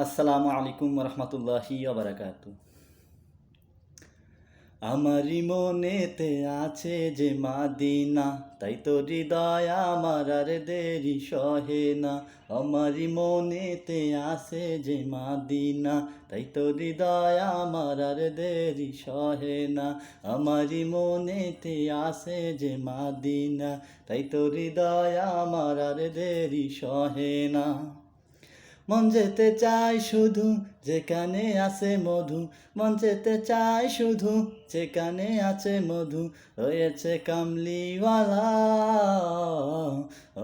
আসসালামু আলাইকুম রহমতুল্লাহি ওয়া আমারি মনেতে আছে যে মাদিনা, তাই তো হৃদয় আমার আর দেরি সহে না। আমারি মনেতে আছে যে মাদিনা, তাই তো হৃদয় আমার আর দেরি সহে না। আমারি মনেতে আছে যে মাদিনা, তাই তো হৃদয় আমার আর দেরি সহে না। মন যেতে চায় শুধু যেখানে আছে মধু, মন যেতে চায় শুধু যেখানে আছে মধু, রয়েছে কামলিওয়ালা।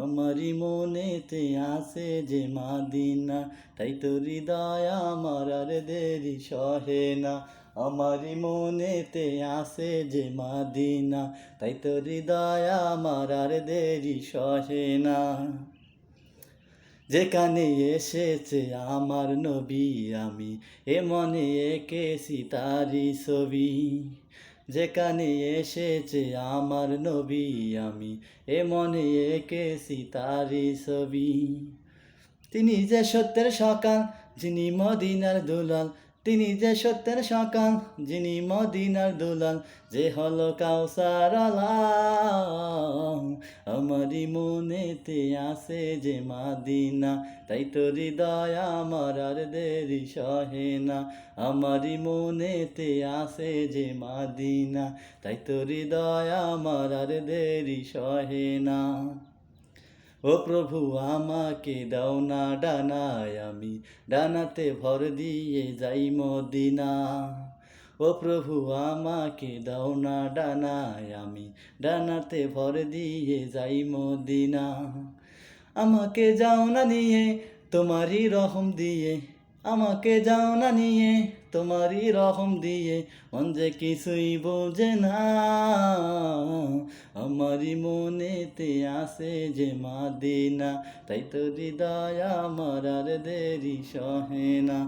আমারই মনেতে আছে যে মাদিনা, তাই তো হৃদয় আমার আর দেরি সহে না। আমারই মনেতে আছে যে মাদিনা, তাই তো হৃদয় আমার আর দেরি সহে না। যেখানে এসেছে আমার নবী, আমি এ মনে এঁকেছি তারি ছবি। যেখানে এসেছে আমার নবী, আমি এ মনে এঁকেছি তারি ছবি। তিনি যে সত্যের সকাল, যিনি মদিনার দুলাল, তিনি যে সত্যের সকাল, যিনি মদিনার দুলাল, যে হলো কাউসার আলা। আমারই মনেতে আছে যে মাদিনা, তাই তো হৃদয় আমার আর দেরি সহে না। আমারই মনেতে আছে যে মাদিনা, তাই তো হৃদয় আমার আর দেরি সহে না। ও প্রভু আমাকে দাও না ডানায়, আমি ডানাতে ভর দিয়ে যাই মদিনা। ও প্রভু আমাকে দাও না ডানায়, আমি ডানাতে ভর দিয়ে যাই মদিনা। আমাকে যাও না নিয়ে তোমারই রহম দিয়ে, আমাকে যাও না নিয়ে তোমারই রহম দিয়ে, মন যে কিছুই বোঝে না। আমারই মনেতে আছে যে মাদিনা, তাই তো হৃদয় আমার আর দেরি সহে না।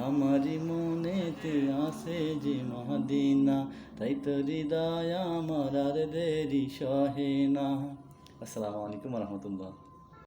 আমারই মনেতে আছে যে মাদিনা, তাই তো হৃদয় আমার আর দেরি সহে না। আসসালামু আলাইকুম রহমতুল্লাহ।